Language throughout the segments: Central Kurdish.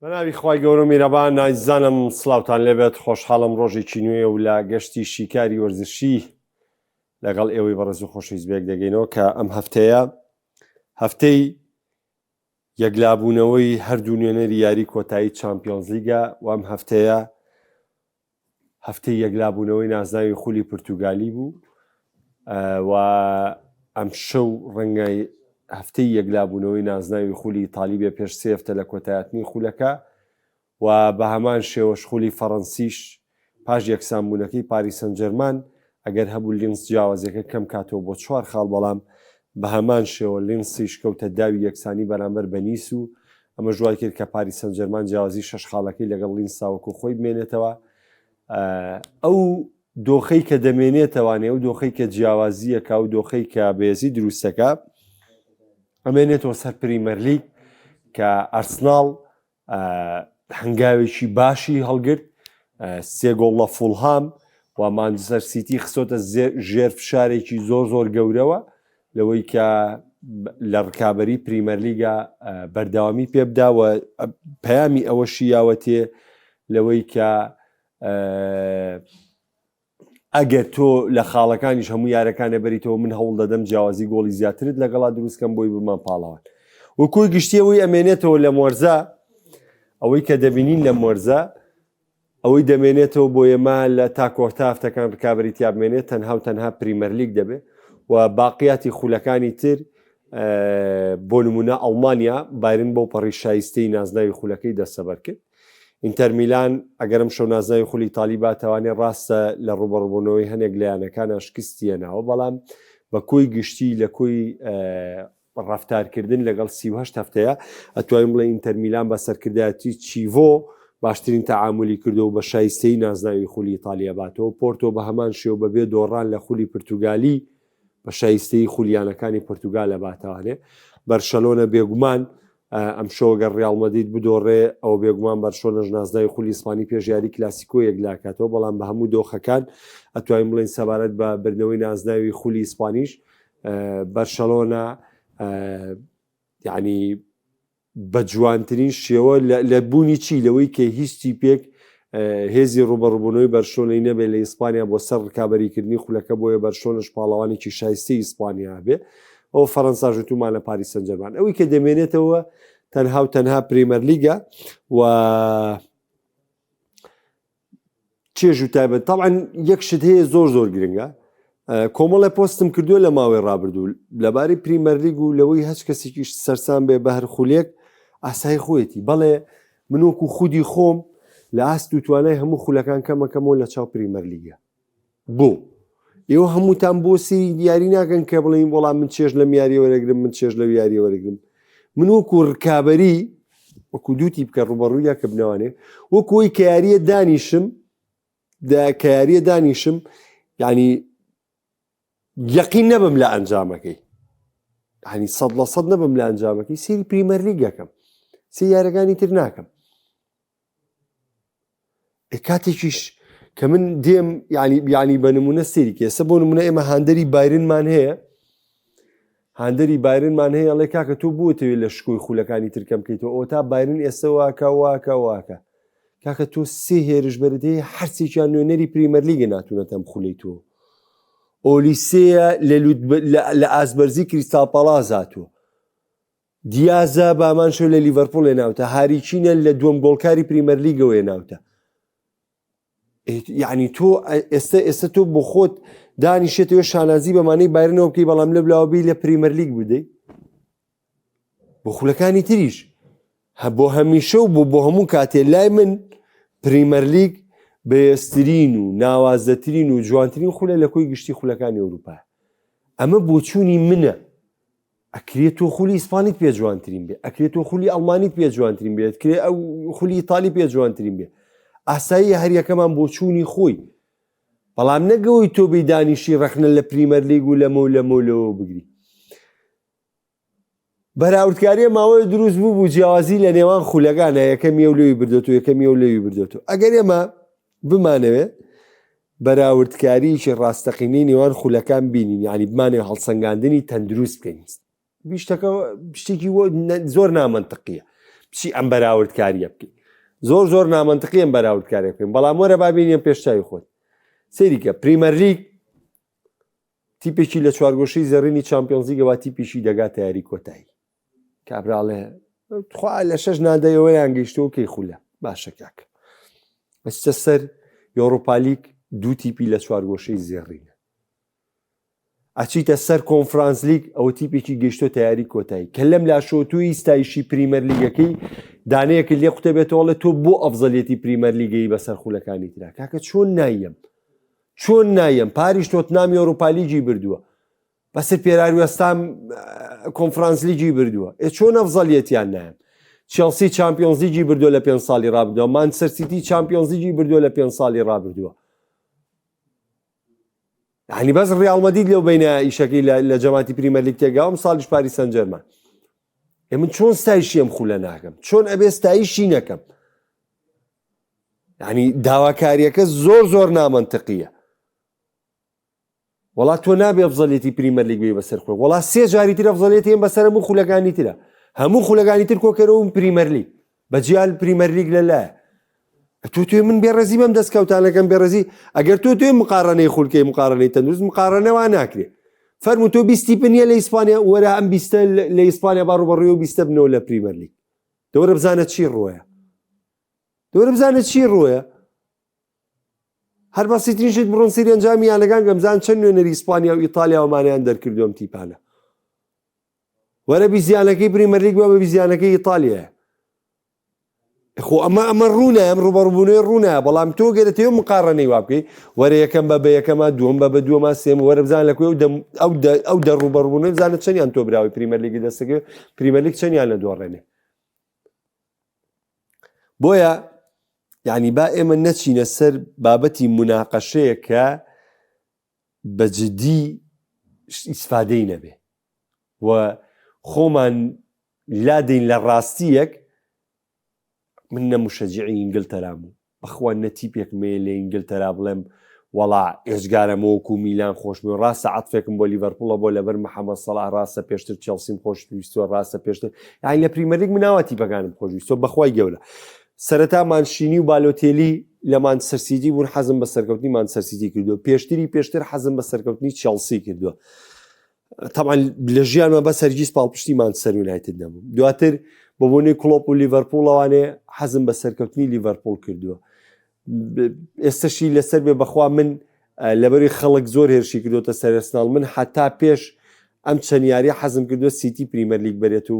بەناوی خوای گەورە میرەبان نازانم سڵاوتان لێبێت خۆشحاڵم ڕۆژێکی نوێ و لە گەشتی شیکاری وەرزشی لەگەڵ ئێوەی بەڕێز و خۆشەویست دەگەینەوە کە ئەم هەفتەیە هەفتەی یەکلابوونەوەی هەردوو نوێنەری یاری کۆتایی چامپیۆنز لیگە و ئەم هەفتەیە هەفتەی یەکلابوونەوەی نازناوی خولی پورتوگالی بوو و ئەم شەو ڕەنگە هەفتەی یەکلابوونەوەی نازناوی خولی ئیتالی بێ پێش سێ هەفتە لە کۆتاییتنی خولەکە و بە هەمان شێوەش خولی فەڕەنسیش پاش یەکسانبوونەکەی پاریس سەن ژەرمان ئەگەر هەبوو لینس جیاوازیەکە کەم کاتەوە بۆ 4 خاڵ بەڵام بە هەمان شێوە لینسیش کەوتە داوی یەکسانی بەرامبەر بە نیس و ئەمە ژوای کرد کە پاریس سەن ژەرمان جیاوازی 6 خاڵەکەی لەگەڵ لینسا وەکو خۆی بمێنێتەوە. ئەو دۆخەی کە دەمێنێتەوانێ و دۆخەی کە جیاوازیەکە و دۆخەی کە بێزی دروستەکە ئەمێنێتەوە سەر پریمەر لیگ کە ئەرسناڵ هەنگاوێکی باشی هەڵگرت 3 گۆڵ لە فولهام و مانچستەر سیتی خسۆتە ژێر فشارێکی زۆر گەورەوە لەوەی کە لە ڕکابەری پریمەر لیگە بەردەوامی پێ بدا و پەیامی ئەوەشی یاوەتێ لەوەی کە ئەگەر تۆ لە خاڵەکانیش هەموو یارەکانە بەریتەوە من هەوڵ دەدەم جیاوازی گۆڵی زیاترت لەگەڵا دروستکەم بۆی بمان پاڵەوان وەکوی گشتیەوەی ئەمێنێتەوە لە مۆرزە ئەوەی کە دەبینین لە مۆرزە ئەوەی دەمێنێتەوە بۆ ئێمە لە تا کۆتا هەفتەکان ڕکابەری تیا بمێنێت تەنها پریمەر لیگ دەبێت و باقیاتی خولەکانی تر بۆ نمونە ئەڵمانیا بایرن بۆ پەڕی شایستەی نازناوی خولەکەی دەستەبەر کرد. ئینتەر میلان ئەگەرم شەو نازناوی خولی ئیتالی باتەوانێت ڕاستە لە ڕوبەڕووبوونەوەی هەنێک لایەنەکانە شکستیە ناوە بەڵام بە کۆی گشتی لە کۆی ڕەفتارکردن لەگەڵ 38 هەفتەیە ئەتوانین بڵێ ئینتەر میلان بە سەرکردایەتی چیڤۆ باشترین تەعاملی کردو بە شایستەی نازناوی خولی ئیتالیا باتەوە. پۆرتۆ بە هەمان شێو بەبێ دۆڕان لە خولی پورتوگالی بە شایستەی خولیانەکانی پورتوگالە باتەوانێ. بەرشەلۆنە بێگومان ئەم شۆگەر ڕیاڵ مەدرید بدۆڕێ ئەو بێگومان بەرشۆنەش نازناوی خولی ئیسپانی پێشیاری کلاسیکۆ یەکلاکاتەوە بەڵام بە هەموو دۆخەکان ئەتوانین بڵێن سەبارەت بە بردنەوەی نازناوی خولی ئیسپانیش بەرشەلۆنە یعنی بە جوانترین شێوە لە بوونی چی لەوەی کە هیچی پێک هێزی ڕوبەڕووبوونەوەی بەرشۆنەی نەبێت لە ئیسپانیا بۆ سەر ڕکابەریکردنی خولەکە بۆیە بەرشۆنەش پاڵەوانێکی شایستەی ئیسپانیا بێ ئەو فەڕەنسا ژوتومان لە پاریس سەن ژەرمان ئەوەی کە دەمێنێتەوە تەنها پریمەر لیگە و چێژ و تایبەت تەڵعاً یەک شت هەیە زۆر گرنگە کۆمەڵی پۆستم کردووە لە ماوەی ڕابردوو لەبارەی پریمەر لیگ و لەوەی هەچ کەسێکیش سەرسان بێ بە هەر خولێک ئاسایی خۆیەتی بەڵێ من وەکو خودی خۆم لە ئاست و توانای هەموو خولەکان کەمەکەمەوە لە چاو پریمەر لیگە بۆ ئێوە هەمووتان بۆ سری دیاری ناکەن کە بڵین وەڵام من چێژ لەم یاریە وەرەگرم من چێژ لە یاریە وەرەگرم من وەکو ڕکابەری وەکو دووتی بکە ڕوبەڕوویە کە بنەوانێ وەکوی کە یاریە دانیشم یعنی یەقین نەبم لە ئەنجامەکەی ینی 100% نەبم لە ئەنجامەکەی سری پریمەر لیگەکەم سێ یارەکانی تر ناکەم کاتێکیش کە من دێم ینی بە نمونە سێری کێسە بۆ نمونە ئێمە هاندەری بایرنمان هەیە ئەڵێ کاکە تۆ بۆتەوێت لە شکۆی خولەکانی ترکەم بکەیتەوە ئەو تا بایرن ئێستا واکە کاکە تۆ سێ هێرش بەرت هەیە هەرچێکیان نوێنەری پریمەر لیگە ناتوانێتەم خولەی تۆ ئۆلیسەیە لە ئاسبەرزی کریستال پالاس هاتووە دیازە بامان شەو لە لیڤەرپۆڵ هێناوتە هاریکینە لە دووەم گۆڵکاری پریمەر لیگەوە هێناوتە یعنی تۆ ئێستا تۆ بۆ خۆت دانیشێتەوە شانازی بەمانەی بایرنەوە بکەی بەڵام لە بلاوەبی لە پریمەر لیگ بدەی بۆ خولەکانی تریش بۆ هەمیشە و بۆ هەموو کاتێ لای من پریمەر لیگ بەێسترین و ناوازەترین و جوانترین خولە لە کۆی گشتی خولەکانی ئەوروپا ئەمە بۆچوونی منە ئەکرێت تۆ خولی ئیسپانیت پێ جوانترین بێ ئەکرێت تۆ خولی ئەڵمانیت پێ جوانترین بێت کرێ ئەو خولی ئیتالی پێ جوانترین بێ ئاسایی هەریەکەمان بۆچوونی خۆی بەڵام نەگەوەی تۆ بی دانیشی ڕەخنە لە پریمەر لیگ و لەمەولەوە بگری بەراوردکاریە ماوەی دروست بوو جیاوازی لە نێوان خولەکانە یەکەمی ئەو لەوی بردێتەوە ئەگەر ئێمە بمانەوێت بەراوردکاریی ڕاستەقینەی نێوان خولەکان بینین ینی بمانێ هەڵسەنگاندنی تەندروست بکەین شتێکی زۆر نامەنتەقیە بچی ئەم بەراوردکاریە بکەین زۆر نامەنتقیان بەراوردکارێک بکەین بەڵام وەرە بابینیم پێشچاوی خۆت سەریکە پریمەر لیگ تیپێکی لە چوارگۆشەی زەڕینی چامپیۆنز لیگەوە تیپێکی دەگاتە یاری کۆتایی کابراڵێ خوا لە 6 نادەیەوەیان گەیشتەوە کەی خولە باشە کاکە بەستە سەر یۆڕۆپا لیگ دوو تیپی لە چوارگۆشەی زێڕینە ئەچیتە سەر کۆنفرانس لیگ ئەوە تیپێکی گەیشتۆتە یاری کۆتایی کە لەم لاشۆتووی ستایشی پریمەر لیگەکەی دانەیەکە لێ قوتەبێتەوەڵە تۆ بۆ ئەفزەلیەتی پریمەر لیگەی بەسەر خولەکانی ترا کاکە چۆن نایم پاریش تۆتنام یۆڕۆپا لیگی بردووە بەسەر پێراری وەستام کۆنفرانس لیگی بردووە چۆن ئەفزەلیەتیان نایم چێلسی چامپیۆنز لیگی بردووە لە 5 ساڵی ڕابردووە مانچستەر سیتی چامپیۆنز لیگی بردووە لە 5 ساڵی ڕابردووە یعنی بەس ڕیال مەدرید لەو بینە ئیشەکەی لە جەماعەتی پریمەر لیگ تێگاوم ساڵیش پاریس سەن ژەرمان من چۆن ستایشی ئەم خولە ناکەم چۆن ئەبێ ستایشی نەکەم یعنی داواکاریەکە زۆر نامەنتقیە وڵات تۆ نابێ ئەفزەلیەتی پریمەر لیگ بێ بەسەر خۆ وڵات 3 جاری تر ئەفزەلیەتی هەم بەسەر هەموو خولەکانی ترە هەموو خولەکانی تر کۆکەرەوە پریمەر لیگ بەجیال پریمەر لیگ لەلایە تۆ من بێڕێزی بەم دەستکەوتانەکەم بێڕێزی ئەگەر تۆ مقارنەی خولکەی مقارنەی تەندروست مقارنەوە ناکرێ فەرموو تۆ 20 نییە لە ئیسپانیا وەرە ئەم 20 لە ئیسپانیا باڕوبەڕووی و 20 بنەوە لە پریمەر لیگ دەوەرە بزانە چی ڕۆیە هەر بەسیترینشت بڕۆن سری ئەنجامی یانەکان گەمزان چەند نوێنەری ئیسپانیا و ئیتالیا ومانیان دەرکردووەم تیپانە وەرە بیزیانەکەی پریمەر لیگ بە بیزیانەکەی ئیتالیایە خۆ ئەمە ڕوونە ئەم ڕوبەڕووبوونەوەی ڕوونە بەڵام تۆ گەرێتەوە مقارنەی وا بکەی وەرە یەکەم بە یەکەمە دووەم بە دووەمە سێم وەرە بزان لەکوێ ئەو دەڕوبەڕووبوونەوەی بزانە چەندیان تۆ براوی پریمەر لیگی دەستەکە پریمەر لیگ چەندیان لە دۆڕێنێ بۆیە یعنی با ئێمە نەچینە سەر بابەتی مناقەشەیە کە بەجددی ئیسفادەی نەبێ و خۆمان لادەین لە ڕاستیەک من نەموشەجیعی ئینگلتەرام بوو بەخوا نەتیپێک مێ لە ئینگلتەرا بڵێم وەڵا ئێزگارەمەوەکو میلان خۆشمە ڕاستە عەتفێکم بۆ لیڤەرپوڵە بۆ لەبەر محەممەد سەڵاح ڕاستە پێشتر چێلسیم خۆشویستوە ڕاستە پێشتر یعنی لە پریمەر لیگ من ناوە تیپەکانم خۆشویستوە بەخوای گەورە سەرەتا مانشینی و بالۆتێلی لە مانچستەر سیتی بوون حەزم بە سەرکەوتنی مانچستەر سیتی کردووە پێشتر حەزم بە سەرکەوتنی چێلسی کردووە طبعا لە ژیانمە بەس هەرگیز پاڵپشتی مانچستەر یونایتد نەبووم دواتر بۆ بۆنەی کڵۆپ و لیڤەرپوڵەوانێ حەزم بە سەرکەوتنی لیڤەرپوڵ کردووە ئێستاشی لەسەر بێ بەخوا من لەبەری خەڵک زۆر هێرشی کردوتە سەر ئەرسناڵ من حتا پێش ئەم چەندیاریە حەزم کردووە سیتی پریمەر لیگ بەرێت و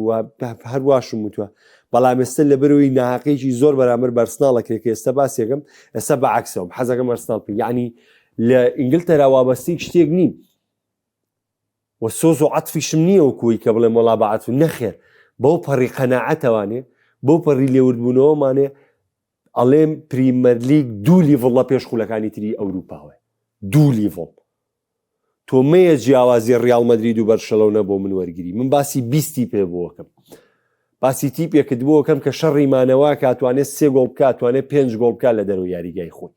هەرواشم وتووە بەڵام ئێستا لەبەرەوەی ناحەقێکی زۆر بەرامبەر بە ئەرسناڵەکرێت کە ئێستا باسیەکەم ئێستا بەعەکسەوە حەزەکەم ئەرسناڵ بکەم یعنی لە ئینگلتەرا وابەستەی شتێک نیم و سۆز و عەتفیشم نییە وەکوی کە بڵێم وەڵا بە عەتف نەخێر بەو پەڕی قەناعەتەوانێ بەو پەڕی لێوردبوونەوەمانێ ئەڵێم پریمەر لیگ دوو لیڤڵ لە پێش خولەکانی تری ئەوروپاوە دوو لیڤڵ تۆ مەیە جیاوازی ڕیال مەدرید و بەرشەلۆنە بۆ من وەرگری من باسی 20 پێ بۆکەم باسی تیپێکت بۆکەم کە شەڕیمانەوە کاتوانێت 3 گۆڵ بکات توانێت 5 گۆڵ بکات لە دەرەوە یاریگای خۆی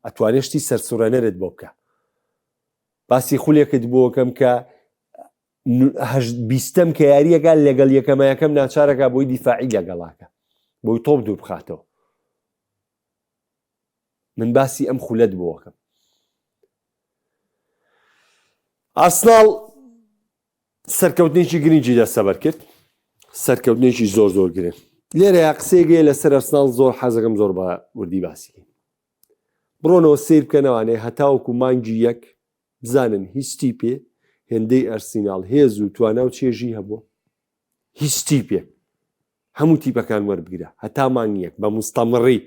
ئەتوانێت شتی سەرسوڕەنەرت بۆ بکە باسی خولێکت بۆکەم کە 20م کە یاریەکە لەگەڵ یەکەمایەکەم ناچارەکە بۆی دیفاعی لەگەڵاکە بۆی تۆپ دوو بخاتەوە من باسی ئەم خولەت بۆکەم ئارسناڵ سەرکەوتنێکی گرنگی دەستەبەر کرد سەرکەوتنێکی زۆر گرنگ لێرە قسێگەیە لەسەر ئەرسناڵ زۆر حەزەکەم زۆر بە وردی باسی بڕۆنەوە سیر بکەنەوانێ هەتاوەکو مانگی یەک بزانن هیچ تیپێ هێندەی ئەرسیناڵ هێز و توانە و چێژی هەبووە هیچ تیپێک هەموو تیپەکان وەربگرە هەتا مانگی یەک بە مستەمڕی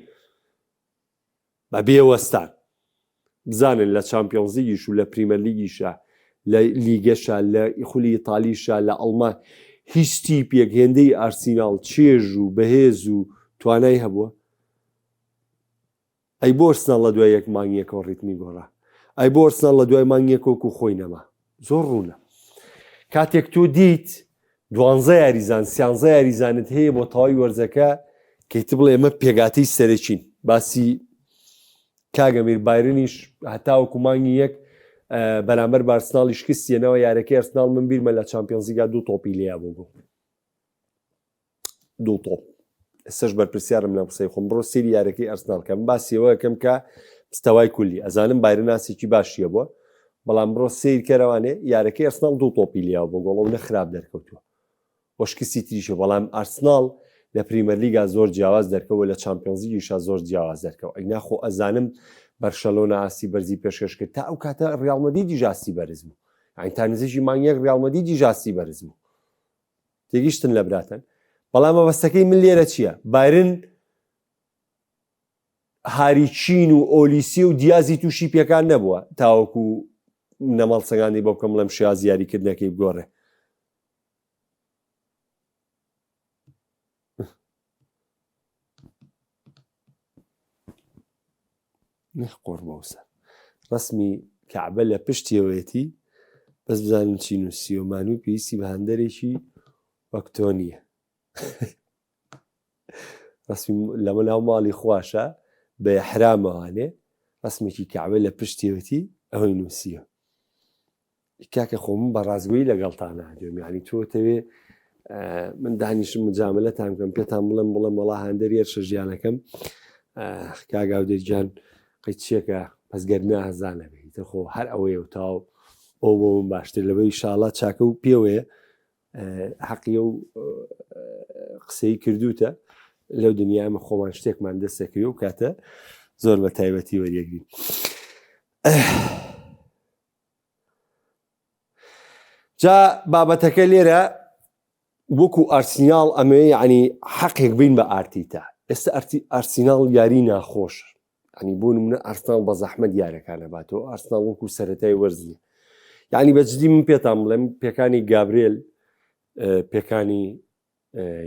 بە بێوەستان بزانن لە چامپیۆنز لیگیش و لە پریمەر لیگیشە لە لیگەشە لە خولی ئیتالیشە لە ئەڵمان هیچ تیپێک هێندەی ئارسیناڵ چێژ و بەهێز و توانای هەبووە ئەی بۆ ئەرسناڵ لە دوای یەک مانگیەکەوە ڕیتمی گۆڕا ئەی بۆ ئەرسناڵ لە دوای مانگیەکەوەکو خۆی نەما زۆر ڕوونە کاتێک تۆ دیت 12 یاریزان 13 یاریزانت هەیە بۆ تەواوی وەرزەکە کەیت بڵێ ئێمە پێگاتەی سەرەکین باسی کاگەمیر بایرنیش هەتاوەکو مانگی یەک بەرامبەر بە ئەرسناڵی شکستیەنەوە یارەکەی ئەرسناڵ من بیرمە لە چامپیۆنز لیگا 2 تۆپی لێیا بوو 2 تۆپ ئێستش بەرپرسیارم لە قسەی خۆم بڕۆ سێری یارەکەی ئەرسناڵ کەم باسیەوە یەکەم کە مستەوای کولی ئەزانم بایرن ناسێکی باشیە بووە بەڵام بڕۆ سیر کەرەوانێ یارەکەی ئەرسناڵ 2 تۆپی لیاوە بۆ گۆڵەوە نەخراب دەرکەوتووە وەشکسی تریشە بەڵام ئەرسناڵ لە پریمەر لیگا زۆر جیاواز دەرکەوە لە چامپیۆنز لیگیشا زۆر جیاواز دەرکەوە ئەینا خۆ ئەزانم بەرشەلۆنا ئاستی بەرزی پێشکەش کرد تا ئەو کاتە ڕیال مەدریدیش ئاستی بەرز بوو یعنی تا نزیکی مانگێک ڕیال مەدریدیش ئاستی بەرز بوو تێگەیشتن لە براتەن بەڵام مەبەستەکەی من لێرە چییە بایرن هاریچین و ئۆلیسی و دیازی تووشی پێکان نەبووە تاوەکو نەماڵ سەگانی بۆ بکەم لەم شێواز یاریکردنەکەی بگۆڕێ نەخقۆڕ بەوسە ڕسمی کەعبە لە پشتیەوەیەتی بەس بزانن چی نووسی و مانوی پێویستی بە هەندەرێکی وەک تۆ نییە ڕسمی لەمە ناو ماڵی خواشە بە ئیحرامەوانێ ڕسمێکی کەعبە لە پشتیەوەتی ئەوەی نووسیە کاکە خۆ من بە ڕازگۆیی لەگەڵتان نادوێم یعنی تۆ تەوێ من دانیشم مجاملەتان بکەم پێتان بڵێم وەڵا هەندەری هێرشە ژیانەکەم کاگاودەرجان قەی چیەکە پەسگەرنا هەزانە بێتە خۆ هەر ئەوەیە و تاو ئەو بۆ من باشتر لەبەی شاڵات چاکە و پێوەیە حەقیە و قسەی کردوتە لەو دنیامە خۆمان شتێکمان دەستەکەوی و کاتە زۆر بە تایبەتی وەریەگرین جا بابەتەکە لێرە وەکو ئارسیناڵ ئەمێ یعنی حەقێک بین بە ئارتیتا ئێستا ئارسیناڵ یاری ناخۆش ینی بۆ نمونە ئارسناڵ بە زەحمەت یارەکانە باتەوە ئارسناڵ وەکو سەرەتای وەرزی یعنی بەجددی من پێتان بڵێم پێکانی گابرێل پێکانی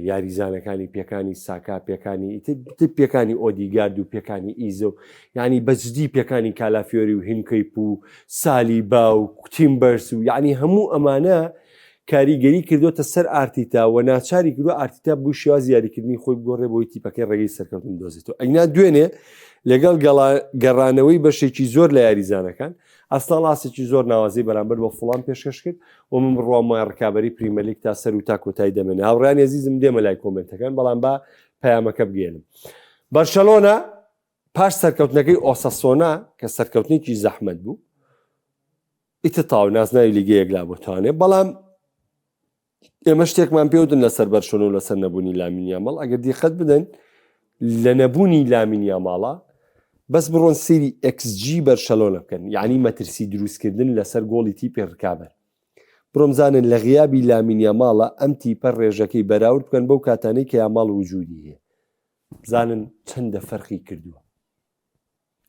یاریزانەکانی پێکانی ساکا پێکانی پێکانی ئۆدیگارد و پێکانی ئیزۆ یعنی بەجددی پێکانی کالافیۆری و هینکەیپ و سالی با و تیمبەرس و یعنی هەموو ئەمانە کاریگەری کردوتە سەر ئارتیتا و ناچاری کردو ئارتیتا بوو شێواز یاریکردنی خۆی بگۆڕێ بۆی تیپەکەی ڕێگەی سەرکەوتن دۆزێتەوە ئەینا دوێنێ لەگەڵ گەڕانەوەی بەشێکی زۆر لە یاریزانەکان ئەسناڵ ئاسێکی زۆر ناوازەی بەرامبەر بە فڵان پێشکەش کرد و من بڕوامای ڕکابەری پریمەر لیگ تا سەر و تا کۆتایی دەمێنێ هاوڕێیان عەزیزم دێمە لای کۆمنتەکان بەڵام با پەیامەکە بگێنم بەرشەلۆنا پاش سەرکەوتنەکەی ئۆساسۆنا کە سەرکەوتنێکی زەحمەت بوو ئیتر تاو نازناوی لیگە یەکلا بۆتوانێ بەڵام ئێمە شتێکمان پێوتن لەسەر بەرشەلۆنا و لەسەر نەبوونی لامین یاماڵ ئەگەر دیقەت بدەن لە نەبوونی لامین یاماڵە بەس بڕۆن سێری XG بەرشەلۆنە بکەن یعنی مەترسی دروستکردن لەسەر گۆڵی تیپی ڕکابەر بڕۆمزانن لە غیابی لامین یاماڵە ئەم تیپە ڕێژەکەی بەراورد بکەن بەو کاتانەی کە یاماڵ وجودی هەیە بزانن چەندە فەرقی کردووە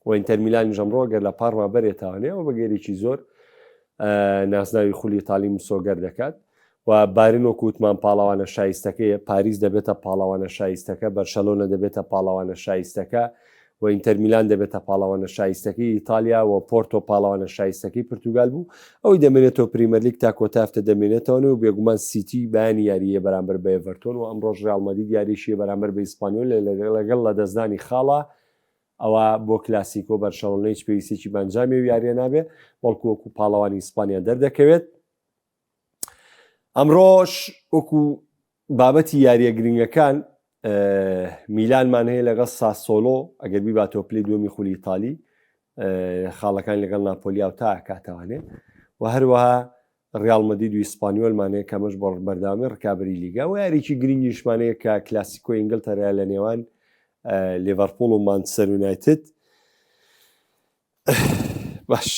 و ئینتەر میلانی ژەمڕۆ گەر لە پارما بەرێتاوانەوە بە گەیرێکی زۆر ناسناوی خولی تاالیم سۆگەر دەکات و بارن وەکووتمان پاڵاوانە شایستەکەیە پاریس دەبێتە پاڵاوانە شایستەکە بەرشەلۆنە دەبێتە پاڵاوانە شایستەکە و ئینتەر میلان دەبێتە پاڵاوانە شایستەکەی ئیتالیا و پۆرتۆ پاڵاوانە شایستەکەی پرتوگال بوو ئەوەی دەمێنێتەوە پریمەر لیگ تا کۆتافتە دەمێنێتەوە و بێگومان سیتی بەیانی یاریە بەرامبەر بە ئێڤەرتۆن و ئەمڕۆژ ڕیال مەدرید یاریشیە بەرامبەر بە ئیسپانیۆل لەگەڵ لە دەستدانی خاڵە ئەوە بۆ کلاسیکۆ بەرشەلۆنە هیچ پێویستێکی بەنجامی و یاریە نابێ بەڵکو وەکو پاڵەوانی ئیسپانیا دەردەکەوێت ئەمڕۆژ وەکو بابەتی یاریە گرنگەکان میلانمان هەیە لەگەڵ ساسۆلۆ ئەگەر بیباتەوە پلەی دووەمی خولی ئیتالی خاڵەکان لەگەڵ ناپۆلیا و تا کاتەوانێ و هەروەها ڕیال مەدرید و ئیسپانیۆلمانەیە کەمەش بۆ بەرداوامی ڕکابەری لیگا و یاریکی گرنگیشمانەیە کە کلاسیکۆ ئینگلتەرا لە نێوان لیڤەرپوڵ و مانچستەر یونایتد باش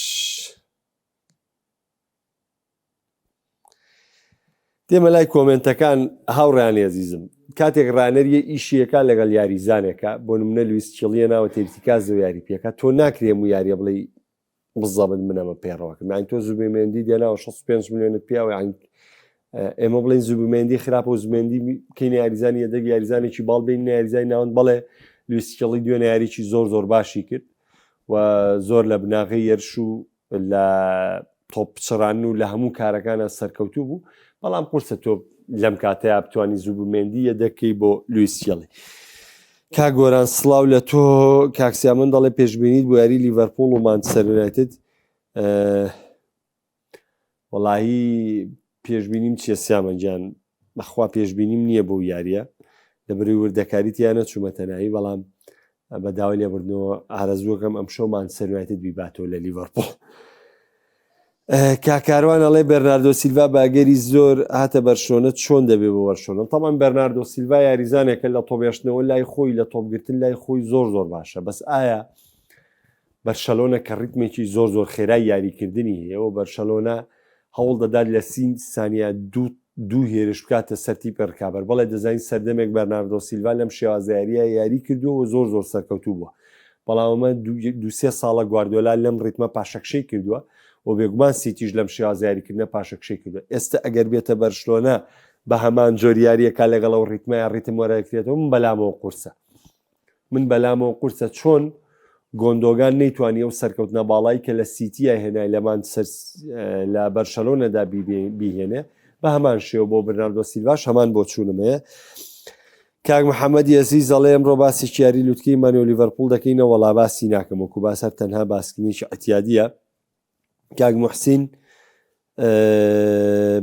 دێمە لای کۆمنتەکان هاوڕێیان عەزیزم کاتێک ڕانەریە ئیشیەکە لەگەڵ یاریزانێکە بۆ نمونە لویس چڵیە ناوە تێرتیکاز و یاری پێکە تۆ ناکرێم و یاریە بڵێ بزەبت منەمە پێڕەوەکەم یان تۆ زوبێمێندی دێناوە 65 میلیۆنت پیاوە ئێمە بڵێن زوبمێندی خراپە و زومێندی کەینە یاریزانی یەدەک یاریزانێکی باڵ بین یاریزای ناوەند بەڵێ لویس چڵی دوێنە یاریی زۆر باشی کرد و زۆر لە بناغی یەرش و لە تۆپچڕان و لە هەموو کارەکانە سەرکەوتوو بوو بەڵام قورسە تۆ لەم کاتەیە بتوانی زوبمێندی یەدەکەی بۆ لویس چڵی کاگۆران سڵاو لە تۆ کاکسیامن دەڵێ پێشبینیت بۆ یاری لیڤەرپوڵ و مانچستەر یونایتد وەڵاهی پێشبینیم چیە سیامەنجان بەخوا پێشبینیم نییە بۆ یاریە لە بەری وردەکاریتیانە چوومەتەنایی بەڵام بە داوای لێبوردنەوە ئارەزووەکەم ئەم شەومان سەروایەتت بیباتەوە لە لیڤەرپۆڵ. کاکاروان ئەڵێ بەرناردۆ سیلڤا باگەری زۆر هاتە بەرشۆنە چۆن دەبێ بۆ وەرشۆنە تەمان بەرناردۆ سیلڤا یاریزانێکە لە تۆپێشتنەوە لای خۆی لە تۆپگرتن لای خۆی زۆر باشە بەس ئایا بەرشەلۆنە کە ڕیتمێکی زۆر خێرای یاریکردنی هەیە و بەرشەلۆنە هەوڵ دەدات لە 30 سانیا دوو هێرش بکاتە سەرتی پێڕکابەر بەڵێ دەزانین سەردەمێک بەرناردۆ سیلڤا لەم شێوازیاریە یاری کردووە زۆر سەرکەوتوو بووە بەڵام ئەمە 2-3 ساڵە گواردیۆلا لەم ڕیتمە پاشەکشەی کردووە و بێگومان سیتیش لەم شێوازیاریکردنە پاشەکشەی کردووە ئێستا ئەگەر بێتە بەرشلۆنە بە هەمان جۆریاریەکە لەگەڵ ئەو ڕیتمەیە ڕیتم وەرەکرێتەوە من بەلامەوە قورسە چۆن گۆندۆگان نەیتوانی ئەو سەرکەوتنە باڵایی کە لە سیتیە هێنای لەمان لە بەرشەلۆنەدا بیهێنێ بە هەمان شێوە بۆ بەرناردۆ سیلڤاش هەمان بۆ چوونمەیە. کاک محەممەدی ئەزیز ئەڵێ ئەمڕۆ باسی یاری لوتکەی مانیۆ لیڤەرپۆڵ دەکەینەوە وەڵا باسی ناکەم وەکو باس هەر تەنها باسکردنیی ئەتیادیە. کاک محسین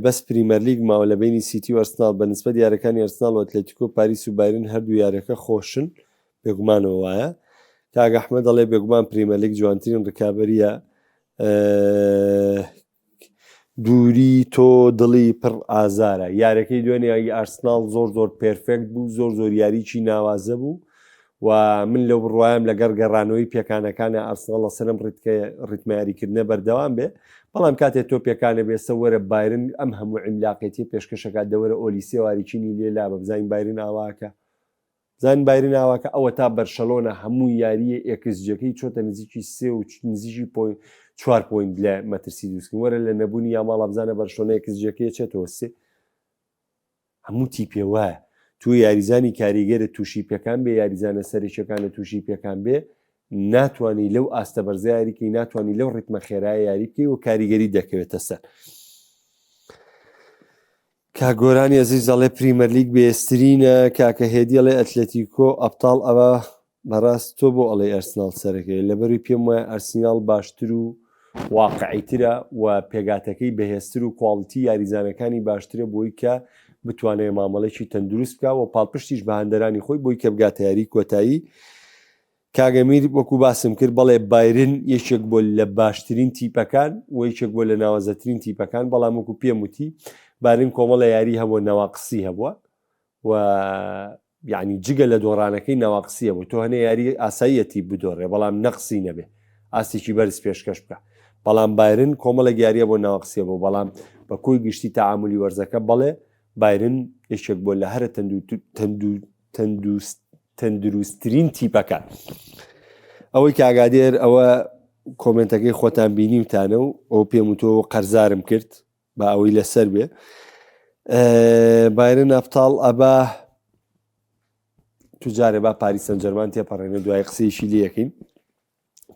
بەس پریمەر لیگ ماوە لە بینی سیتی و ئەرسناڵ بەنسبەت یارەکانی ئەرسناڵ و ئەتلێتیکۆ پاریس و بایرن هەردوو یارەکە خۆشن بێگومانەوە وایە. کاک ئەحمەد دەڵێ بێگومان پریمەر لیگ جوانترین ڕکابەریە دووری تۆ دڵی پڕ ئازارە یارەکەی دوێنێ ئارسناڵ زۆر پێرفێکت بوو زۆر یاریی ناوازە بوو و من لەو بڕوایم لەگەر گەڕانەوەی پێکانەکانە ئارسناڵ لە سەرم ڕیتمە یاریکردنە بەردەوام بێ بەڵام کاتێک تۆ پێکانە بێسە وەرە بایرن ئەم هەموو عیملاقێتی پێشکەشەکە دەوەرە ئۆلیسێ واریچینی لێلا بە بزانین بایرن ئاواکە زان بایرن ئاواکە ئەوە تا بەرشەلۆنە هەموو یاریە ئێکسجەکەی چۆتە نزیکی 3 و نزیکی 4 پوینت لە مەترسی دووسکن وەرە لە نەبوونی یا ماڵە بزانە بەرشۆنە ئێکسجەکەی چێتەوە 3 هەموو تیپێ وایە تو یاریزانی کاریگەرە تووشی پێکان بێ یاریزانە سەرچەکانە تووشی پێکان بێ ناتوانانی لەو ئاستە بەرزە یاریکەی ناتوانانی لەو ڕیتمە خێرای یاری بکەی و کاریگەری دەکەوێتە سەر. کاگۆرانی ئەزیز دەڵێ پریمەر لیگ بێسترینە کاکە هێدیڵێ ئەتلێتیکۆ ئەبتاڵ ئەوە بەڕاست تۆ بۆ ئەڵێ ئەرسناڵ سەرەکەی لەبەروی پێم وایە ئەرسناڵ باشتر و واقعیترە و پێگاتەکەی بەهێزتر و کواڵیتی یاریزانەکانی باشترە بۆی کە بتوانێت مامەڵێکی تەندروست بکە و پاڵپشتیش بە هەندەرانی خۆی بۆی کە بگاتە یاری کۆتایی. کاگەمیر وەکو باسم کرد بەڵێ بایرن یەکێک بۆ لە باشترین تیپەکان و یەکێک بۆ لە ناوازەترین تیپەکان بەڵام وەکو پێم وتی بارن کۆمەڵە یاری هەبووە نەواقسی هەبووە و یعنی جگە لە دۆڕانەکەی نەواقسی هەبوو تۆ هەنێ یاری ئاساییەتی بدۆڕێ بەڵام نەقسی نەبێ ئاستێکی بەرز پێشکەش بکە بەڵام بایرن کۆمەڵە یاریە بۆ ناوەقسیە بوو بەڵام بە کۆی گشتی تەعاملی وەرزەکە بەڵێ بایرن یەکێک بۆ لە هەرە تەندروستترین تیپەکان. ئەوەی کاگادێر ئەوە کۆمنتەکەی خۆتان بینیوتانە و ئەو پێم وتەوە قەرزارم کرد بە ئەوەی لەسەر بێ. بایرن ئەبتاڵ ئەبا توجارێ با پاریس سەن جەرمان تێپەڕێنە دوای قسەیشی لێ یەکەین.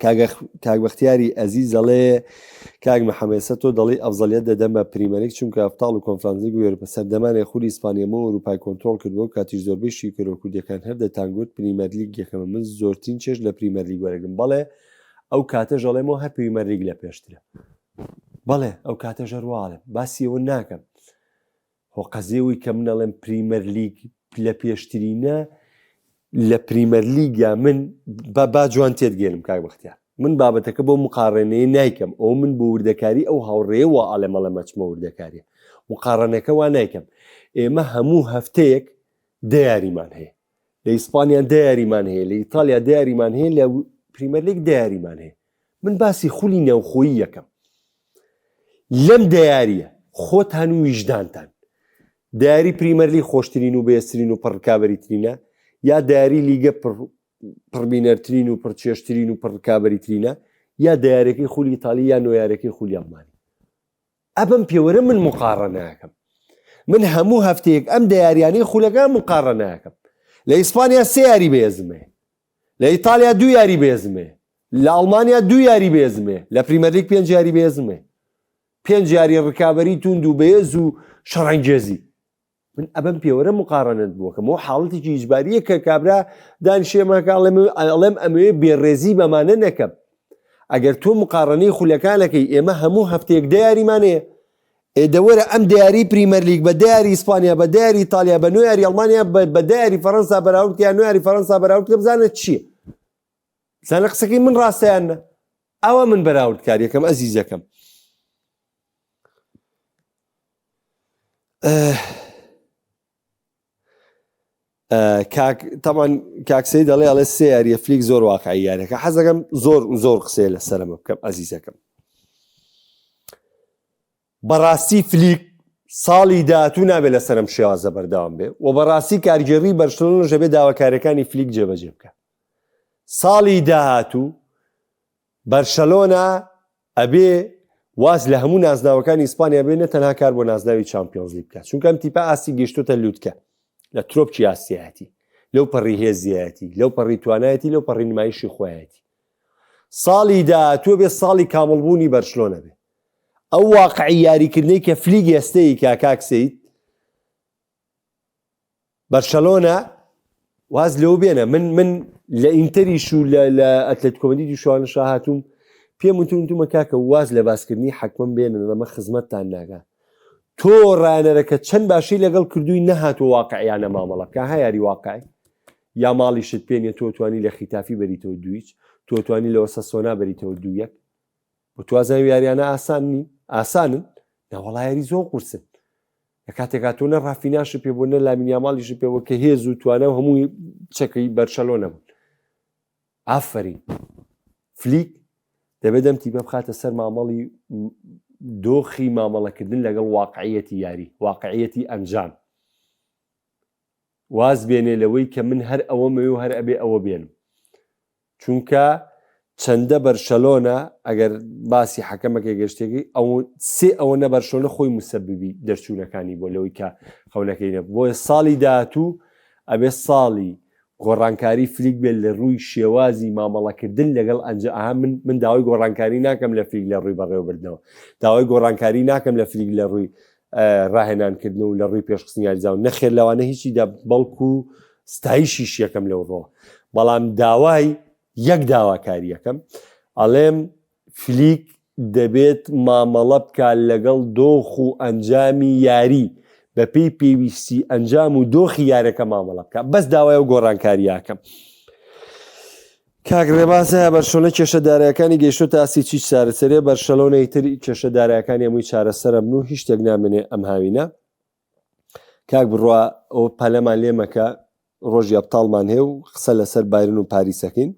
کاک بەختیاری ئەزیز دەڵێ کاک مەحەمێسە تۆ دەڵێ ئەفزەلیەت دەدەم بە پریمەر لیگ چونکە ئەبتاڵ و کۆنفرانس لیگ و یۆروپا سەردەمانی خولی ئیسپانیەمە و ئەوروپای کۆنتڕۆڵ کردبووە کاتیش زۆربەی شیکەرە کوردیەکان هەر دەتانگوت پریمەر لیگ یەکەمە من زۆرترین چێژ لە پریمەر لیگ وەرەگرم بەڵێ ئەو کاتە ژەڵێمەوە هەر پریمەر لیگ لە پێشترە بەڵێ ئەو کاتە ژەرواڵێم باسی ئەوە ناکەم هۆ قەزێەوەی کە منەڵێم پریمەر لیگ لە پێشترینە لە پریمەر لیگا من با جوان تێت گێنم کاک بەختیار من بابەتەکە بۆ مقارنەیە نایکەم ئەو من بۆ وردەکاری ئەو هاوڕێوە ئاڵێمەڵە مەچمە وردەکاریە مقارنەکە وا نایکەم ئێمە هەموو هەفتەیەک دەیاریمان هەیە لە ئیسپانیا دەیاریمان هەیە لە ئیتالیا دەیاریمان هەیە لە پریمەر لیگ دەیاریمان هەیە من باسی خولی نێوخۆیی یەکەم لەم دەیاریە خۆتان و ویژدانتان دایاری پریمەر لیگ خۆشترین و بەهێزترین و پڕکابەریترینە یا دایاری لیگە پڕبینەرترین و پڕچێشترین و پڕکابەریترینە یا دایارەکەی خولی ئیتالی یا نۆیارەکەی خولی ئەڵمانی ئەبم پێوەرە من مقارنەکەم من هەموو هەفتەیەک ئەم دەیاریانەی خولەکان مقارنەکەم لە ئیسپانیا 3 یاری بێزمێ لە ئیتالیا 2 یاری بێزمێ لە ئەڵمانیا 2 یاری بێزمێ لە پریمەر لیگ 5 یاری بێزمێ 5 یاری ڕکابەری توند و بێز و شەڕەنگێزی من ئەبم پێوەرە مقارنت بووەکەم و حاڵەتێکی ئیجباریە کە کابرا دانیشێمەکە ئەڵێم ئەمەوێ بێڕێزی بەمانە نەکەم ئەگەر تۆ مقارنەی خولەکانەکەی ئێمە هەموو هەفتەیەک دەیاریمانەیە ئێدەوەرە ئەم دیاری پریمەر لیگ بە دیاری ئیسپانیا بە دیاری ئیتالیا بە نوێیاری ئەڵمانیا بە دیاری فەڕەنسا بەراوردکە نوێیاری فەڕەنسا بەراوردکە بزانە چییە بزانە قسەکەی من ڕاستەیانە ئەوە من بەراوردکاریەکەم ئەزیزەکەم تاوان کاکسەی دەڵێ ئەڵێ سێ یاریە فلیک زۆر واقعی یاریەکە حەزەکەم زۆر قسەیە لە سەرمە بکەم ئەزیزەکەم بەڕاستی فلیک ساڵی داهاتوو نابێت لە سەرم شێوازە بەردەوام بێ و بەڕاستی کارگەڕی بەرشلۆنە ژەبێ داواکاریەکانی فلیک جێبەجێ بکە ساڵی داهاتوو بەرشەلۆنا ئەبێ واز لە هەموو نازناوەکانی ئیسپانیا بێنە تەنها کار بۆ نازناوی چامپیۆنز لیگ بکات چونکە ئەم تیپە ئاسی گەیشتۆتە لووتکە لە ترۆپچی ئاسیایەتی لەو پەڕی هێزیایەتی لەو پەڕی توانایەتی لەو پەڕی نمایشی خۆیەتی ساڵی داهاتوو بێ ساڵی کامەڵبوونی بەرشلۆنە بێ ئەو واقعی یاریکردنەی کە فلیک ئێستەی کاکسەیت بەرشەلۆنە واز لەو بێنە من لە ئینتەریش و لە ئەتلێتیکۆ مەدریدی شوانەشا هاتووم پێم وتومە کاکە واز لە باسکردنی حەکمەم بێنن ئەمە خزمەتتان ناگا تۆ ڕانەرەکە چەند باشی لەگەڵ کردووی نەهاتۆ واقعیانە مامەڵە بکە ها یاری واقعی یا ماڵیشت پێنێ تۆ توانی لە خیتافی بەریتەوە دویچ تۆ توانی لە ئۆساسۆنا بەریتەوە دوویەک بۆ توازانوی یاریانە ئاسانن ناوەڵایەری زۆر قورسن لە کاتێکا تۆ نە ڕافیناشت پێ بۆ نە لامینیاماڵیش پێوە کە هێز و توانە و هەمووی چەکەی بەرشەلۆنە بوون ئافرین فلیک دەبێت دەم تیپە بخاتە سەر مامەڵی دۆخی مامەڵەکردن لەگەڵ واقعیەتی یاری واقعیەتی ئەنجام واز بێنێ لەوەی کە من هەر ئەوەمەوێ و هەر ئەبێ ئەوە بێنم چونکە چەندە بەرشەلۆنە ئەگەر باسی حەکەمەکە گەشتێکی ئەوە نە بەرشەلۆنە خۆی مسەببی دەرچوونەکانی بۆ لەوەی کە خەونەکەی نە بۆیە ساڵی داهاتوو ئەبێ ساڵی گۆڕانکاری فلیک بێت لە ڕووی شێوازی مامەڵەکردن لەگەڵ ئەنجام من داوای گۆڕانکاری ناکەم لە فلیک لە ڕووی بەڕێوەبردنەوە داوای گۆڕانکاری ناکەم لە فلیک لە ڕووی ڕاهێنانکردن و لە ڕووی پێشخستنی یاریزاون نەخێر لەوانە هیچی بەڵکو ستایشیش یەکەم لەو ڕۆ بەڵام داوای یەک داواکاری یەکەم ئەڵێم فلیک دەبێت مامەڵە بکات لەگەڵ دۆخ و ئەنجامی یاری بە پێی پێویستی ئەنجام و دۆخی یارەکە مامەڵە بکات بەس داوای و گۆڕانکاری یاکەم کاگڕێباسە بەرشەلۆنە کێشەدارەکانی گەیشتۆتە ئاسی چی چارەسەرێ بەرشەلۆنەی تر کێشەدارەکانی هەمووی چارەسەرە بن و هیچ شتێک نامێنێ ئەم هاوینە کاک بڕوا ئەو پەلەمان لێمەکە ڕۆژی ئەبتاڵمان هەیە و قسە لەسەر بایرن و پاریسەکەین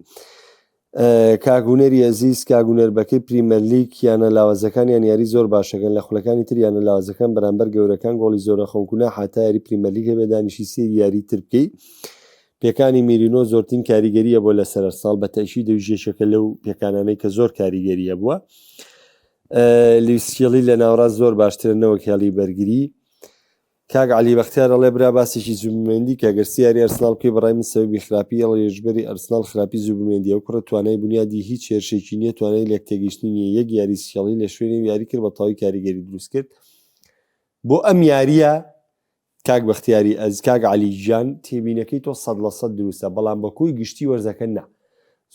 کاگونەری ئەزیز کاگونەربەکەی پریمەر لیگ یانە لاوازەکانیان یاری زۆر باشەکەن لە خولەکانی تر یانە لاوازەکان بەرامبەر گەورەکان گۆڵی زۆرە خۆنکونا حتا یاری پریمەر لیگ هەبێ دانیشی سێری یاری تر بکەی پێکانی میرینۆ زۆرترین کاریگەریە بۆ لە سەر ساڵ بە تەشی دەوژێشەکە لەو پێکانانەی کە زۆر کاریگەریە بووە لیسکێڵی لە ناوڕاست زۆر باشترنەوە کێڵی بەرگری کاک علی بەختیار ئەڵێ برا باسێکی زوبمێندی کە گەرسی یاری ئەرسناڵ بکەی بەڕای من سەبەبی خراپی ئەڵێژبەری ئەرسناڵ خراپی زوبمێندی ئەو کوڕە توانای بنیادی هیچ هێرشێکی نییە توانای لێک تێگەیشتنی نییە یەک یاری سیاڵی لە شوێنی یاری کرد بە تەواوی کاریگەری دروست کرد بۆ ئەم یاریە کاک بەختیاری ئەز کاک علیجان تێبینەکەی تۆ 100% دروستە بەڵام بە کۆی گشتی وەرزەکە نا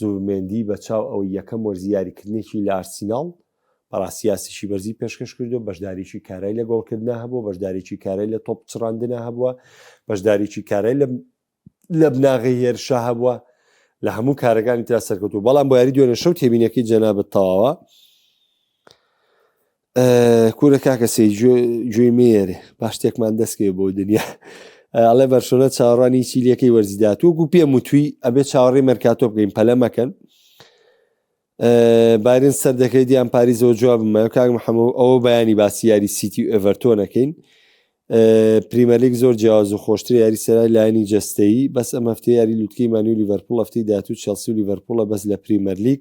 زوبمێندی بە چاو ئەو یەکەم وەرزی یاریکردنێکی لە ئارسیناڵ بەڕاستیاسیشی بەرزی پێشکەش کردو بەشداریی کارای لە گۆڵکردنا هەبوو بەشداریی کارای لە تۆپ چڕاندنا هەبووە بەشداریی کارای لە بناغی هێرشا هەبووە لە هەموو کارەکانی ترا سەرکەوتوو بەڵام بۆ یاری دوێنێ شەو تێبینەکەی جەنابەت تەواوە کوورە کاکە سەی گوێی مێرێ باش تێکمان دەستکەوێ بۆ دنیا ئەڵێ بەرشەلۆنە چاوەڕوانی چیلیەکەی وەرزیدات وەکو پێم وتووی ئەبێ چاوەڕێی مەرکاتۆ بکەین پەلە مەکەن بارین سەردەکەی دیان پاریزەوە جوابمە کاک محەمەد ئەوە بەیانی باسی یاری سیتی و ئێڤەرتۆنەکەین پریمەر لیگ زۆر جیاواز و خۆشتر یاری سەرای لایەنی جەستەیی بەس ئەم هەفتەی یاری لوتکەی مانی و لیڤەرپوڵ هەفتەی داهاتوو چێلسی و لیڤەرپوڵە بەس لە پریمەر لیگ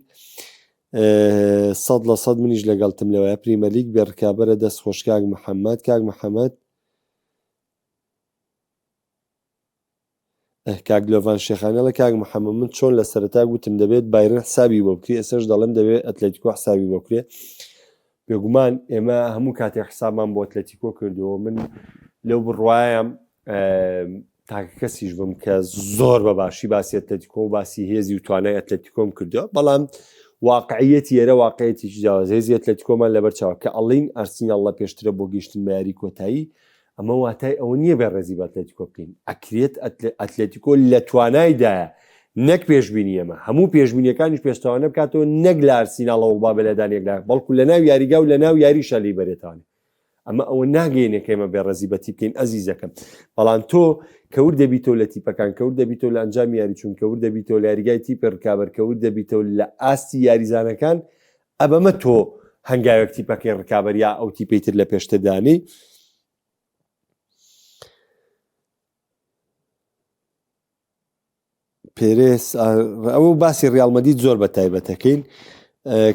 100% منیش لەگەڵتم لەوەیە پریمەر لیگ بێڕکابەرە دەست خۆش کاک محەممەد کاک محەممەد کاک لۆڤان شێخانەڵە کاک محەممەد من چۆن لە سەرەتا گوتم دەبێت بایرن حسابی بۆ بکرێ ئێسش دەڵێم دەبێت ئەتلێتیکۆ حسابی بۆ بکرێ بێگومان ئێمە هەموو کاتێک حسابمان بۆ ئەتلێتیکۆ کردەوە من لەو بڕوایم تاکە کەسیش بم کە زۆر بە باشی باسی ئەتلێتیکۆ و باسی هێزی و توانای ئەتلێتیکۆم کردەوە بەڵام واقعیەتی ئێرە واقعەتێکی جیاوازە. هێزی ئەتلێتیکۆمان لەبەرچاوە کە ئەڵین ئەرسیناڵ پێشترە بۆ گەیشتن بە یاری کۆتایی، ئەمە واتای ئەوە نییە بێڕێزی بە ئەتلێتیکۆ بکەین. ئەکرێت ئەتلێتیکۆ لە توانایدایە نەک پێشبینی ئەمە هەموو پێشبینیەکانیش پێشتەوانە بکاتەوە نەک لە ئەرسیناڵ هەوڵبا بە لەدانێکدا، بەڵکو لە ناو یاریگا و لە ناو یاریشە لی بەرێتوانێت. ئەمە ئەوە ناگەینێ کە ئێمە بێڕێزی بەتی بکەین ئەزیزەکەم. بەڵام تۆ کەور دەبیتەوە لە تیپەکان، کەور دەبیتەوە لە ئەنجام یاری چوون، کەور دەبیتەوە لە یاریگای تیپە ڕکابەر، کەور دەبیتەوە لە ئاستی یاریزانەکان، ئەبەمە تۆ هەنگاوێک تیپەکەی ڕکابەر یا ئەو تیپەی تر لە پێشتەدانی. پێرێز ئەوە باسی ڕیال مەدرید زۆر بە تایبەتەکەین.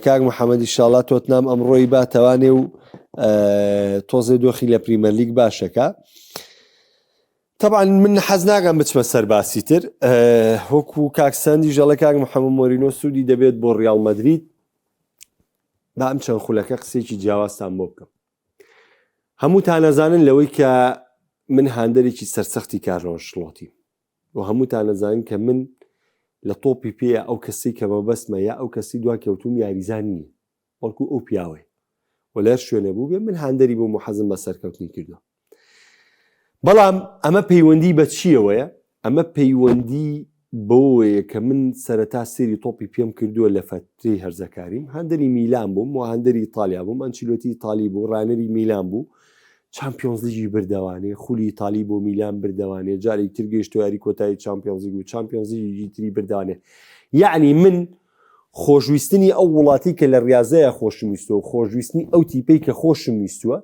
کاک محەممەدی شاڵا تۆتنام ئەمڕۆی باتەوانێ و تۆزێ دۆخی لە پریمەر لیگ باشەکە. طبعا من حەز ناگەم بچمە سەر باسی تر، وەکو کاکسەندی ژەڵە کاک محەممەد مۆرینۆ سوودی دەبێت بۆ ڕیال مەدرید. با ئەم چەند خولەکە قسێکی جیاوازتان بۆ بکەم. هەمووتان نەزانن لەوەی کە من هاندەرێکی سەرسەختی کارنەوە شڵۆتی و هەمووتان نەزانن کە من لە تۆپی پێە ئەو کەسی کە مەبەستمە یا ئەو کەسی دوا کەوتوم یاریزان نییە، بەڵکو ئەو پیاوەی و لەر شوێنە بوو بێ من هاندەری بۆ محەزم بە سەرکەوتنی کردو. بەڵام ئەمە پەیوەندی بە چیەوەیە؟ ئەمە پەیوەندی بۆیە کە من سەرەتا سێری تۆپی پێم کردووە لە فترەی هەرزەکاریم. هەندەری میلان بووم و هەندەری ئیتالیا بووم، ئەنچیلۆتی ئیتالی بوو، ڕانەری میلان بوو، چامپیۆنز لیگی بردەوانێ، خولی ئیتالی بۆ میلان بردەوانێ، جارێک تر گەیشتۆ یاری کۆتایی چامپیۆنز لیگ و چامپیۆنز لیگی تری بردەوانێ. یعنی من خۆشویستنی ئەو وڵاتی کە لە ڕاضەیە خۆشم ویستووە، خۆشویستنی ئەو تیپەی کە خۆشم ویستووە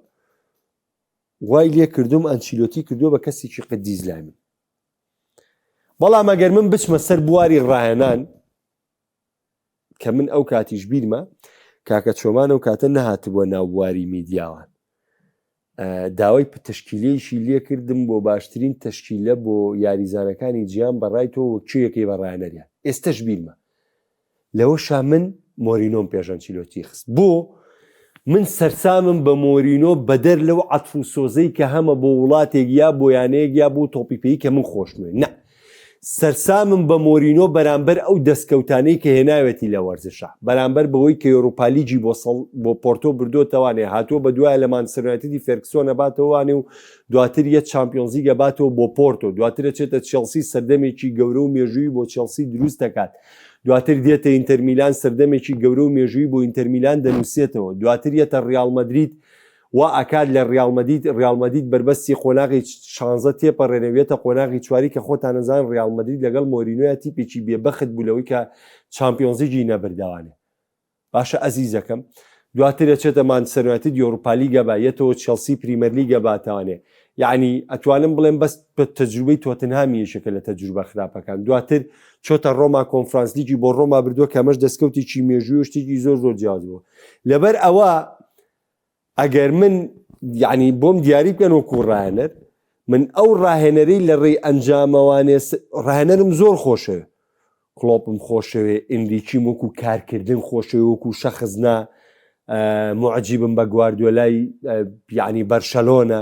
وای لێ کردوم ئەنچیلۆتی کردووە بە کەسێکی قەدیز لای من. بەڵام ئەگەر من بچمە سەر بواری ڕاهێنان کە من ئەو کاتیش بیرمە کاکە چۆمان ئەو کاتە نەهاتبووە ناو بواری میدیاوان، داوای تشکیلەیەشی لێ کردم بۆ باشترین تشکیلە بۆ یاریزانەکانی جیان بەڕای تۆ وەکچەیەکەی بە ڕاهێنەریان. ئێستش بیرمە لەوەشا من مۆرینۆم پێش ئەنچیلۆتی خست. بۆ من سەرسامم بە مۆرینۆ بەدەر لەو عەتف و سۆزەی کە هەمە بۆ وڵاتێک یا بۆ یانەیەک یا بۆ تۆپیپەیی کە من خۆشمێ، نە، سەرسامم بە مۆرینۆ بەرامبەر ئەو دەستکەوتانەی کە هێناوێتی لە وەرزشە، بەرامبەر بەوەی کە ئێوروپالیجی بۆ پۆرتۆ بردوتەوانێ، هاتووە بە دوایە لە مانچستەر فێرگسۆنە باتەوانێ و دواتر یەک چامپیۆنز لیگە باتەوە بۆ پۆرتۆ، دواترە چێتە چێلسی سەردەمێکی گەورە و مێژووی بۆ چێلسی دروست دەکات، دواتر دێتە ئینتەر میلان سەردەمێکی گەورە و مێژووی بۆ ئینتەر میلان دەنووسێتەوە، دواتر یەتە ڕیال مەدرید و ئاکاد لە ڕیال مەدرید بربەستی قۆناغی 16 تێپەڕێنەوێتە قۆناغی چواری کە خۆتان نەزان ڕیال مەدرید لەگەڵ مۆرینۆیە تیپێکی بێبەخت بوو لەوەی کە چامپیۆنز لیگی نەبردەوانێ. باشە ئەزیزەکەم، دواتر دەچێتە مانچستەر یونایتد یۆروپا لیگە بایەتەوە، چێلسی پریمەر لیگە باتوانێ. یعنی ئەتوانم بڵێم بەس بە تەجروبەی تۆتنهامی یەکێکە لە تەجروبە خراپەکان. دواتر چۆتە ڕۆما کۆنفرانس لیگی بۆ ڕۆما بردووە کە ئەمەش دەستکەوتێکی مێژووی و شتێکی زۆر زۆر جیاواز بوو. لەبەر ئەوە ئەگەر من یعنی بۆم دیاری بکەن وەکو ڕاهێنەر، من ئەو ڕاهێنەرەی لە ڕێی ئەنجامەوانێ ڕاهێنەرم زۆر خۆشەوێ، کڵۆپم خۆشەوێ، ئینریچیم وەکو کارکردن خۆشەوێ، وەکو شەخزنا معجیبم بە گواردیۆلای یعنی بەرشەلۆنە،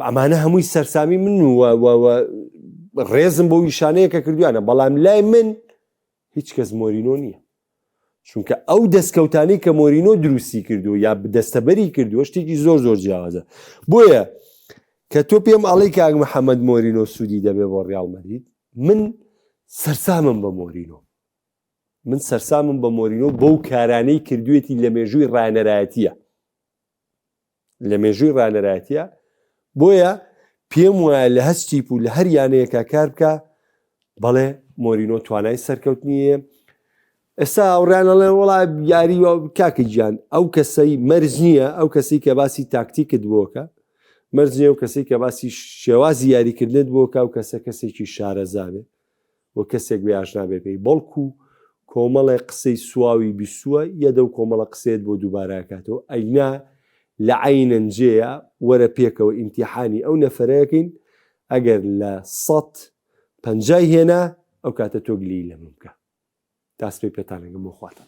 ئەمانە هەمووی سەرسامی من و ڕێزم بۆ ویشانەیە کە کردویانە. بەڵام لای من هیچ کەس مۆرینۆ نییە، چونکە ئەو دەستکەوتانی کە مۆرینۆ دروستی کردو یا دەستەبەری کردووە شتێکی زۆر زۆر جیاوازە. بۆیە کە تۆ پێم ئەڵێی کاک محەممەد مۆرینۆ سوودی دەبێ بۆ ڕیال مەدرید، من سەرسامم بە مۆرینۆ، من سەرسامم بە مۆرینۆ بەو کارانەی کردوێتی لە مێژووی ڕانەرایەتیە، لە مێژووی ڕانەرایەتیە. بۆیە پێم وایە لە هەستی و لە هەر یانەیەکە کار بکە بەڵێ مۆرینۆ توانای سەرکەوتنیە. ئێستا ئەوڕیانەڵێ وڵای یاری کاکە گیان ئەو کەسەی مەرج نییە، ئەو کەسی کە باسی تاکتیکت بۆکە مەرج نییە، ئەو کەسی کە باسی شێوازی یاریکردنت بۆکە و کەسە کەسێکی شارەزابێ و کەسێک بێ ئاشنابێ پێی، بەڵکو کۆمەڵی قسەی سواوی بیستووە یەدە و کۆمەڵە قسێت بۆ دووبارەکاتەوە. ئەینا لە عینەن جێە وەرە پێکەوە ئیمتیحانی ئەو نەفەرەکەین، ئەگەر لە 150 هێنا ئەو کاتە تۆ گلی لە من بکە. دەست پێی پێتانەگەم بۆ خواتە.